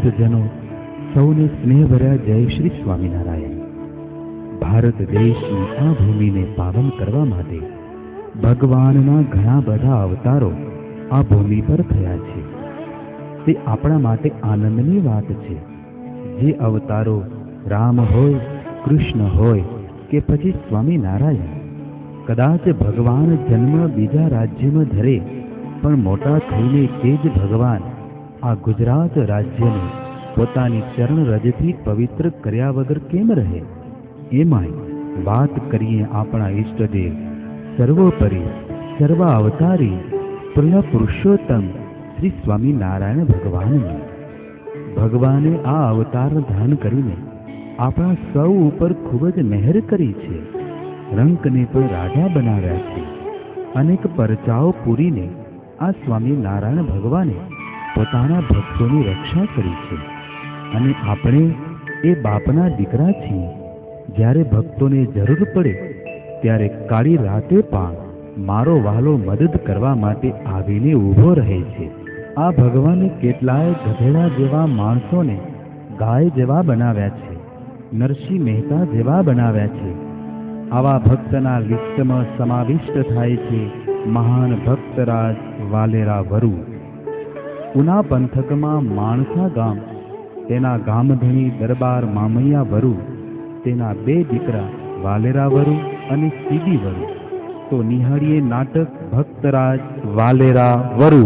ભક્તજનો સૌને સ્નેહભર્યા જય શ્રી સ્વામિનારાયણ. ભારત દેશની આ ભૂમિને પાવન કરવા માટે ભગવાનના ઘણા બધા અવતારો આ ભૂમિ પર થયા છે. તે આપણા માટે આનંદની વાત છે. જે અવતારો રામ હોય, કૃષ્ણ હોય કે પછી સ્વામિનારાયણ, કદાચ ભગવાન જન્મ બીજા રાજ્યમાં ધરે પણ મોટા થઈને તે જ ભગવાન આ ગુજરાત રાજ્યને પોતાની ચરણ રજથી પવિત્ર કર્યા વગર કેમ રહે? એમાંય વાત કરીએ આપણા ઈષ્ટદેવ સર્વોપરી સર્વ અવતારી પૂર્ણ પુરુષોત્તમ શ્રી સ્વામિનારાયણ ભગવાનની. ભગવાને આ અવતાર ધારણ કરીને આપણા સૌ ઉપર ખૂબ જ મહેર કરી છે. રંકને પણ રાજા બનાવ્યા છે. અનેક પરચાઓ પૂરીને આ સ્વામિનારાયણ ભગવાને પોતાના ભક્તોની રક્ષા કરી છે. અને આપણે એ બાપના દીકરા છીએ. જ્યારે ભક્તોને જરૂર પડે ત્યારે કાળી રાતે પણ મારો વહાલો મદદ કરવા માટે આવીને ઊભો રહે છે. આ ભગવાને કેટલાય ગધેડા જેવા માણસોને ગાય જેવા બનાવ્યા છે, નરસિંહ મહેતા જેવા બનાવ્યા છે. આવા ભક્તના લિસ્ટમાં સમાવિષ્ટ થાય છે મહાન ભક્તરાજ વાલેરા વરુ. ઉના પંથકમાં માણસા ગામ, તેના ગામધણી દરબાર મામૈયા વરુ, તેના 2 દીકરા વાલેરા વરુ અને સીદી વરુ. તો નિહાળીએ નાટક ભક્તરાજ વાલેરા વરુ.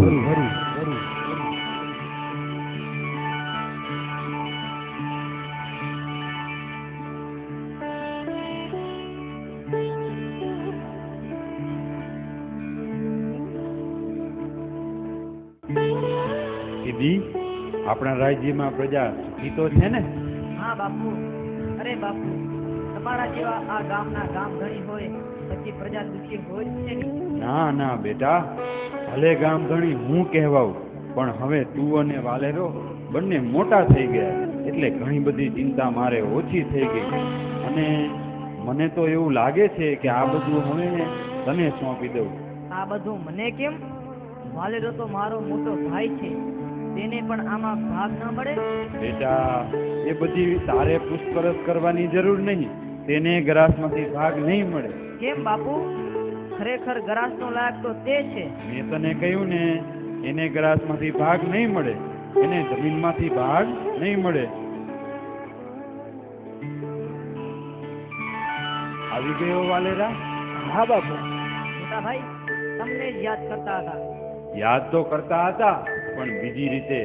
આપણા રાજ્યમાં પ્રજા સુખી તો છે ને? હા બાપુ. અરે બાપુ, તમારા જેવા આ ગામના ગામ ધણી હોય પછી પ્રજા દુખી હોય જ છે ને? ના ના બેટા, ભલે ગામ ધણી હું કહેવાઉં, પણ હવે તું અને વાલેરો બંને મોટા થઈ ગયા એટલે ઘણી બધી ચિંતા મારે ઓછી થઈ ગઈ. અને મને તો એવું લાગે છે કે આ બધું હવે તને સોંપી દઉં. આ બધું મને કેમ? વાલેરો તો મારો મોટો ભાઈ છે, તેને પણ આમાં ભાગ ન મળે? બેટા, એ બધી તારે પૂછપરછ કરવાની જરૂર નહીં. તેને ગ્રાસમાંથી ભાગ નહીં મળે. કેમ બાપુ? ખરેખર ગ્રાસનો લાયક તો તે છે. મેં તને કહ્યું ને, એને ગ્રાસમાંથી ભાગ નહીં મળે, એને જમીનમાંથી ભાગ નહીં મળે. આવી ગયો વાલેરા? હા બાપુ. મોટા ભાઈ તમને જ યાદ કરતા હતા. યાદ તો કરતા હતા, પણ બીજી રીતે.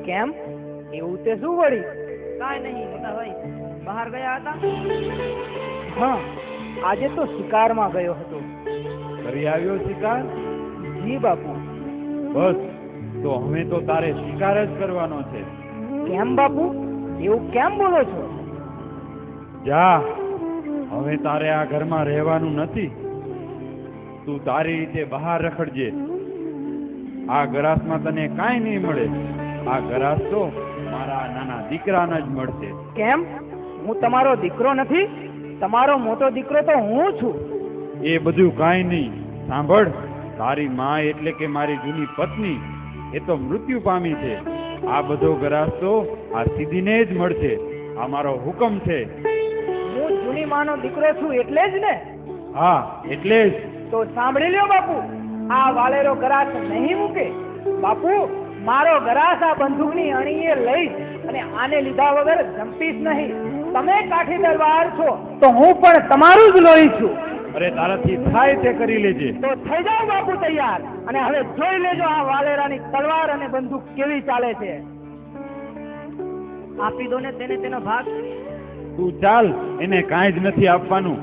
કેમ? એવું તે શું વળી? કાંઈ નહીં મોટા ભાઈ, બહાર ગયા હતા. હા, આજે તો શિકારમાં ગયો હતો. કરી આવ્યો શિકાર? જી બાપુ. બસ, તો હવે તો તારે શિકાર જ કરવાનો છે. કેમ બાપુ? એવું કેમ બોલો છો? જા, હવે તારે આ ઘરમાં રહેવાનું નથી. તું તારી રીતે બહાર રખડજે. આ ગરાસમાં તને કાંઈ નહીં મળે. આ ગરાસ તો મારા નાના દીકરાને જ મળશે. કેમ? હું તમારો દીકરો નથી? તમારો મોટો દીકરો તો હું છું. એ બધું કાંઈ નહીં. સાંભળ, તારી માં એટલે કે મારી જૂની પત્ની એ તો મૃત્યુ પામી છે. આ બધો ગરાસ તો આ સીધીને જ મળશે. આ મારો હુકમ છે. હું જૂની માનો દીકરો છું એટલે જ ને? હા, એટલે જ. તો સાંભળી લ્યો બાપુ, આ વાલેરો ગરાસ નહીં મૂકે. બાપુ, મારો ગરાસ આ બંદૂકની અણીએ લઈ અને આને લીધા વગર જંપીશ નહીં. તમે કાઠી દરબાર છો તો હું પણ તમારું જ લોહી છું. અરે તારાથી થાય તે કરી લેજે. તો થઈ જાઓ બાપુ તૈયાર, અને હવે જોઈ લેજો આ વાલેરાની તલવાર અને બંદૂક કેવી ચાલે છે. આપી દો ને તેને તેનો ભાગ. તું ચાલ, એને કાંઈ જ નથી આપવાનું.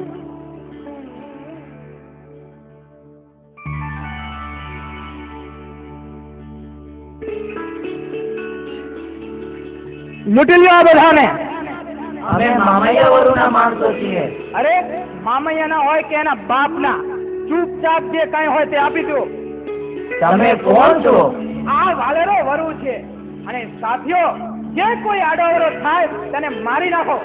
લૂંટી લ્યો આ બધાને. અમે મામૈયા વરુના માણસો છીએ. અરે મામૈયાના હોય કે એના બાપના, ચૂપચાપ જે કાંઈ હોય તે આપી દો. તમે કોણ છો? આ વાલેરો વરુ છે, અને સાથીઓ જે કોઈ આડોઅવરો થાય તેને મારી નાખો.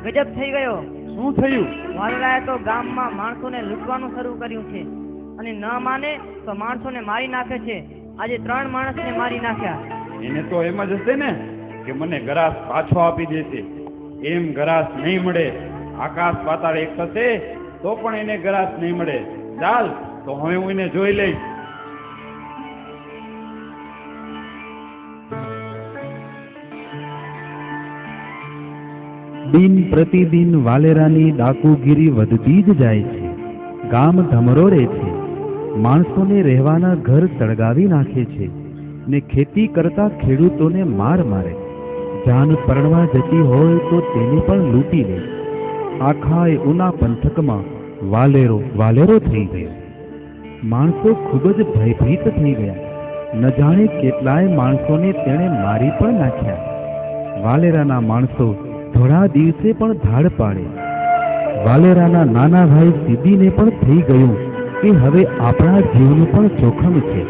ગજબ થઈ ગયો. શું થયું? વાનરાએ તો ગામમાં માણસોને લૂંટવાનું શરૂ કર્યું છે અને ન માને તો માણસોને મારી નાખે છે. આજે 3 માણસને મારી નાખ્યા. એને તો એમ જ હશે ને કે મને ગરાસ પાછો આપી દેશે. એમ ગરાસ નહીં મળે. આકાશ પાતાળ એક થશે તો પણ એને ગરાસ નહીં મળે. ચાલ તો હવે હું એને જોઈ લઈશ. દિન પ્રતિદિન વાલેરાની ડાકુગીરી વધતી જ જાય છે. ગામ ધમરોળે છે. માણસોને રહેવાના ઘર સળગાવી નાખે છે ને ખેતી કરતા ખેડૂતોને માર મારે. જાન પરણવા જતી હોય તો તેને પણ લૂંટી લે. આખા ઉના પંથકમાં વાલેરો વાલેરો થઈ ગયો. માણસો ખૂબ જ ભયભીત થઈ ગયા. ન જાણે કેટલાય માણસોને તેણે મારી પણ નાખ્યા. વાલેરાના માણસો થોડા દિવસે પણ ધાડ પાડે. વાલેરાના નાના ભાઈ સિદ્ધીને પણ થઈ ગયું કે હવે આપણા જીવનું પણ જોખમ છે.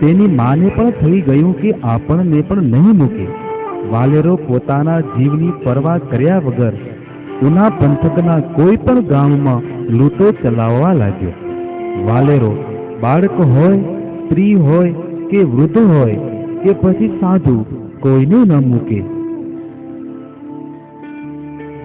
તેની માને પણ થઈ ગયું કે આપણને પણ નહીં મૂકે. વાલેરો પોતાના જીવની પરવા કર્યા વગર ઉના પંથકના કોઈ પણ ગામમાં લૂંટો ચલાવવા લાગ્યો. વાલેરો બાળક હોય, સ્ત્રી હોય કે વૃદ્ધ હોય કે પછી સાધુ, કોઈને ન મૂકે.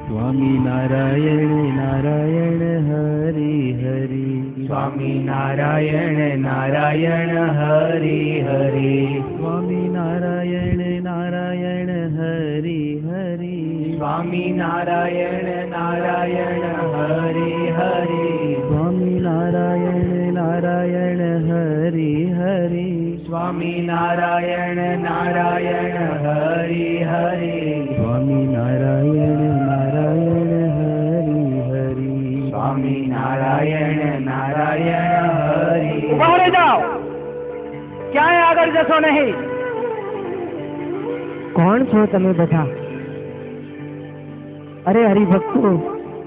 સ્વામી નારાયણ નારાયણ હરિ હરિ. સ્વામી નારાયણ નારાયણ હરિ હરિ. સ્વામી નારાયણ નારાયણ હરિ હરિ. સ્વામી નારાયણ નારાયણ હરિ હરિ. સ્વામી નારાયણ નારાયણ હરિ હરિ. સ્વામી નારાયણ નારાયણ હરિ હરિ. સ્વામી નારાયણ નારાયણ હરિ હરિ. સ્વામી નારાયણ નારાયણ હરિ. ઉભા રહી જાઓ. ક્યાંય આગળ જશો નહીં. કોણ છો તમે બધા? અરે હરિભક્તો,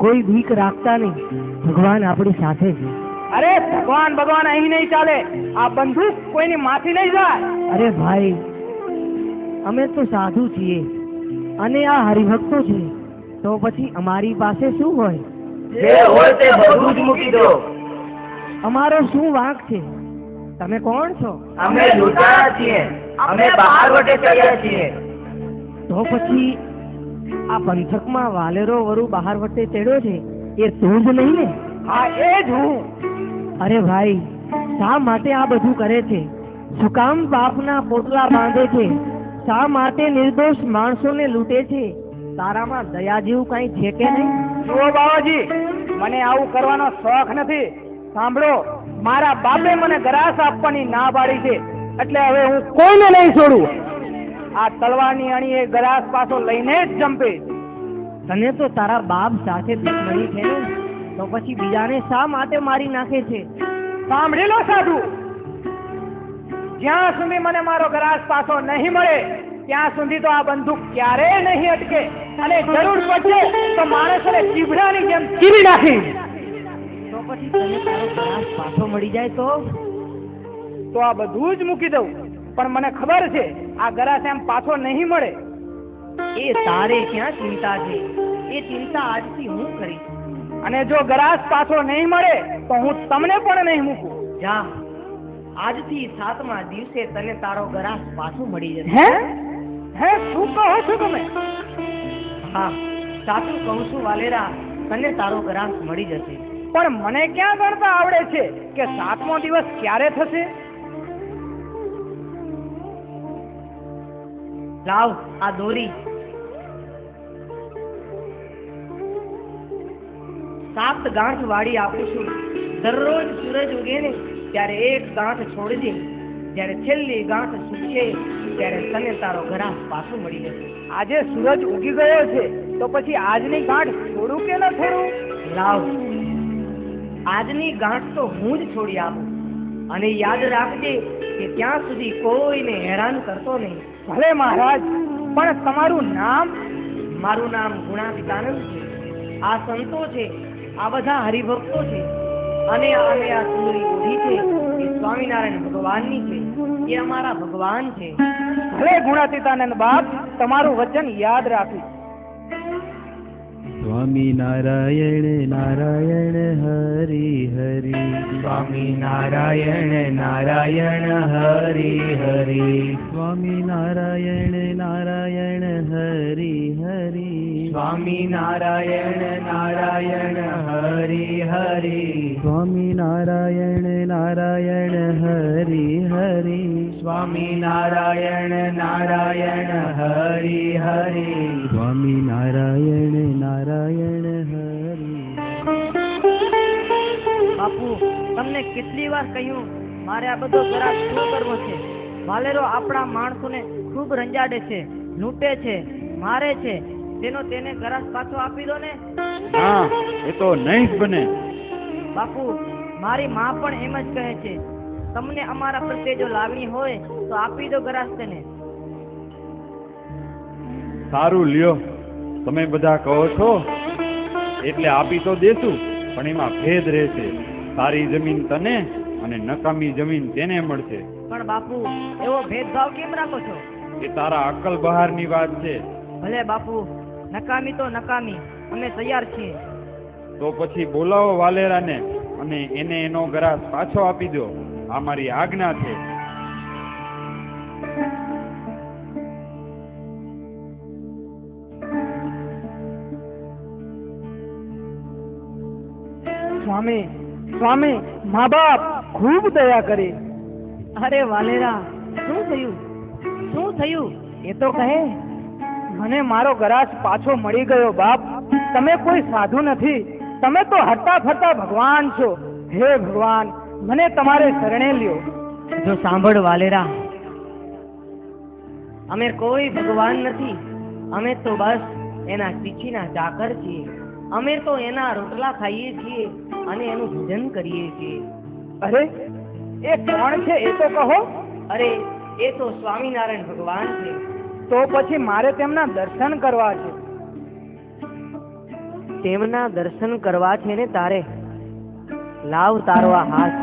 કોઈ બીક રાખતા નહીં. ભગવાન આપણી સાથે છે. અરે ભગવાન અહીં નહીં ચાલે. આ બંદૂક કોઈની માથી નહીં જાય. અરે ભાઈ, અમે તો સાધુ છીએ અને આ હરિભક્તો છે, તો પછી અમારી પાસે શું હોય? જે હોય તે બધું જ મૂકી દો. અમારો શું વાંક છે? તમે કોણ છો? અમે લૂંટાણા છીએ. અમે બહાર વટે ચડ્યા છીએ. તો પછી આ પંથકમાં વાલેરો વરુ બહાર વટે તેડ્યો છે એ તું જ નહીં ને? હા, એ જ હું. અરે ભાઈ, શા માટે આ બધું કરે છે? શું કામ બાપના પોટલા બાંધે છે? શા માટે નિર્દોષ માણસોને લૂંટે છે? તારામાં દયા જેવું કઈ છે કે નહીં? જુઓ બાવાજી, મને આવું કરવાનો શોખ નથી. સાંભળો, મારા બાપે મને ગરાસ આપવાની ના પાડી છે, એટલે હવે હું કોઈને નહીં છોડું. આ તલવારની અણીએ ગરાસ પાછો લઈને જ જંપે. તને તો તારા બાપ સાથે દુશ્મની છે ને, તો પછી બીજાને શા માટે મારી નાખે છે? સાંભળી લો સાધુ, જ્યાં સુધી મને મારો ગરાસ પાછો નહીં મળે ત્યાં સુધી તો આ બંદૂક ક્યારેય નહીં અટકે, અને જરૂર પડશે તો માણસને ચીભડાની જેમ ચીરી નાખી. તો પછી તને તારો ગ્રાસ પાછો મળી જાય તો આ બધું જ મૂકી દઉં, પણ મને ખબર છે આ ગરાસ એમ પાછો નહીં મળે. એ તારે ક્યાં ચિંતા છે? એ ચિંતા આજથી હું કરીશ. અને જો ગરાસ પાછો નહીં મળે તો હું તમને પણ નહીં મૂકું. જા, આજથી 7મા દિવસે તને તારો ગરાસ પાછો મળી જશે. હે હે શું કહો છો તમે? હા, સાચું કહું છું વાલેરા, તને તારો ગરાસ મળી જશે. પણ મને ક્યાં ગણતા આવડે છે કે 7મો દિવસ ક્યારે થશે? લાવ આ દોરી. 7 ગાંઠ વાળી આપું છું. દરરોજ સૂરજ ઉગે ને ત્યારે એક ગાંઠ છોડજે. જ્યારે છેલ્લી ગાંઠ સૂકે ત્યારે તને તારો ગરાસ પાછો મળી જશે. આજે સૂરજ ઉગી ગયો છે તો પછી આજની ગાંઠ છોડું કે ન છોડું? લાવ, આજની ગાંઠ તો હું જ છોડી આપું. અને યાદ રાખજે કે ત્યાં સુધી કોઈને હેરાન કરતો નહીં. ભલે મહારાજ, પણ તમારું નામ? મારું નામ ગુણાતીતાનંદ છે. આ સંતો છે, આ બધા હરિભક્તો છે, અને અમે આ સુંદરી ઓઢી છે એ સ્વામિનારાયણ ભગવાનની છે. એ અમારા ભગવાન છે. ભલે ગુણાતીતાનંદ બાપ, તમારું વચન યાદ રાખીશ. સ્વામી નારાયણ નારાયણ હરિ હરિ. સ્વામી નારાયણ નારાયણ હરિ હરિ. સ્વામી નારાયણ નારાયણ હરિ હરિ. સ્વામી નારાયણ નારાયણ હરિ હરિ. સ્વામી નારાયણ નારાયણ હરિ હરિ. સ્વામી નારાયણ નારાયણ હરિ હરિ. સ્વામી નારાયણ નારાયણ હરિ. બાપુ, તમને કેટલી વાર કહ્યું મારે આ બધો ગરાસ શું કરવો છે? વાલેરો આપણા માણસોને ખૂબ રંજાડે છે, લૂંટે છે, મારે છે. તેને ગરાસ પાછો આપી દો ને. ના, એ તો નહીં જ બને. બાપુ, મારી માં પણ એમ જ કહે છે. તમને અમારા પ્રત્યે જો લાગણી હોય તો આપી દો ગરાસ તેને. સારું લ્યો, તમે બધા કહો છો એટલે આપી તો દેશું, પણ એમાં ભેદ રહેશે. સારી જમીન તને અને નકામી જમીન તેને મળશે. પણ બાપુ, એવો ભેદભાવ કેમ રાખો છો? એ તારા અક્કલ બહારની વાત છે. ભલે બાપુ, નકામી તો નકામી, અમે તૈયાર છીએ. તો પછી બોલાવો વાલેરાને અને એને એનો ગરાસ પાછો આપી દો. આ મારી આજ્ઞા છે. સ્વામી, સ્વામી, મા બાપ ખૂબ દયા કરી. અરે વાલેરા, શું થયું? શું થયું એ તો કહે. મને મારો ગરાસ પાછો મળી ગયો બાપ. તમે કોઈ સાધુ નથી, તમે તો હરતા ફરતા ભગવાન છો. હે ભગવાન, મને તમારે શરણે લ્યો. જો સાંભળ વાલેરા, અમે કોઈ ભગવાન નથી. અમે તો બસ એના પીછીના ચાકર છીએ. અમે તો એના રોટલા ખાઈએ છીએ અને એનું ભજન કરીએ છીએ. અરે, એ કોણ છે એ તો કહો. અરે, એ તો સ્વામિનારાયણ ભગવાન છે. તો પછી મારે તેમના દર્શન કરવા છે. તેમના દર્શન કરવા છે ને તારે? લાવ તારો આ હાથ,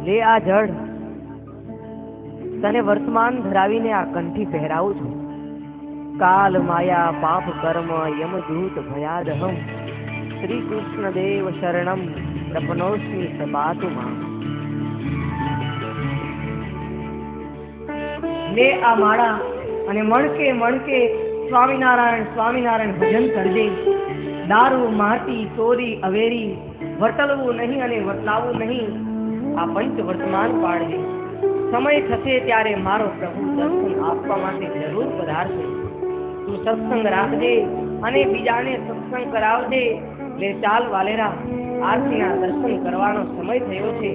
લે આ જળ. તને વર્તમાન ધરાવીને આ કંઠી પહેરાવું છું. કાલ માયા પાપ કર્મ યમદૂત ભયાદહમ શ્રી કૃષ્ણ દેવ શરણમ પ્રપનોસ્મિ સપાતુ મામ. લે આ માળા અને મણકે મણકે સ્વામિનારાયણ સ્વામિનારાયણ ભજન કરજે. દારૂ, માટી, ચોરી, અવેરી વર્તલવું નહીં અને વર્તલાવું નહીં. આ પંચ વર્તમાન પાડજે. સમય થશે ત્યારે મારો પ્રભુ દર્શન આપવા માટે જરૂર પધારશે. તું સત્સંગ રાખજે અને બીજાને સત્સંગ કરાવજે. લે ચાલ વાલેરા, આરતીના દર્શન કરવાનો સમય થયો છે.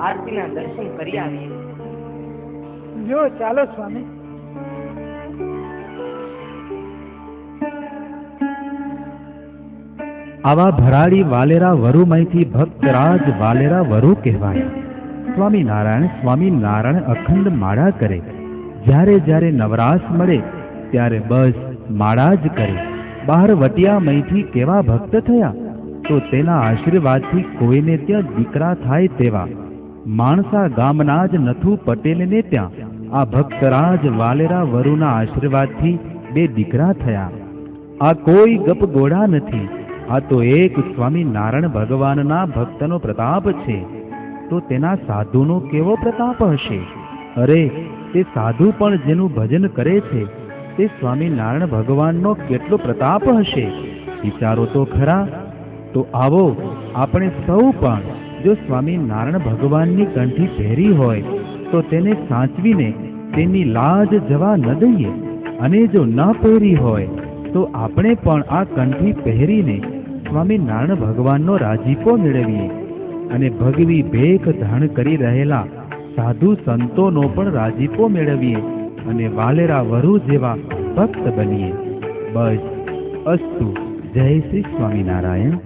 આરતીના દર્શન કરી આવીએ. જો ચાલો સ્વામી. આવા ભરાડી વાલેરા વરુમાંથી ભક્તરાજ વાલેરા વરુ કહેવાયા. સ્વામિનારાયણ અખંડ માળા કરે. જ્યારે જ્યારે નવરાશ મળે ત્યારે બસ માળા જ કરે. બહાર વટિયામયથી કેવા ભક્ત થયા, તો તેના આશીર્વાદથી કોઈને ત્યાં દીકરા થાય તેવા. માણસા ગામના જ નથુ પટેલને ત્યાં આ ભક્તરાજ વાલેરા વરુના આશીર્વાદથી 2 દીકરા થયા. આ કોઈ ગપ ગોળા નથી. આ તો એક સ્વામિનારાયણ ભગવાનના ભક્તનો પ્રતાપ છે. તો તેના સાધુનો કેવો પ્રતાપ હશે? અરે, તે સાધુ પણ જેનું ભજન કરે છે તે સ્વામિનારાયણ ભગવાનનો કેટલો પ્રતાપ હશે, વિચારો તો ખરા. તો આવો આપણે સૌ પણ જો સ્વામિનારાયણ ભગવાનની કંઠી પહેરી હોય તો તેને સાચવીને તેની લાજ જવા ન દઈએ. અને જો ન પહેરી હોય તો આપણે પણ આ કંઠી પહેરીને સ્વામિનારાયણ ભગવાનનો રાજીપો મેળવીએ અને ભગવી ભેખ ધારણ કરી રહેલા સાધુ સંતોનો પણ રાજીપો મેળવીએ અને વાલેરા વરુ જેવા ભક્ત બનીએ. બસ, અસ્તુ. જય શ્રી સ્વામિનારાયણ.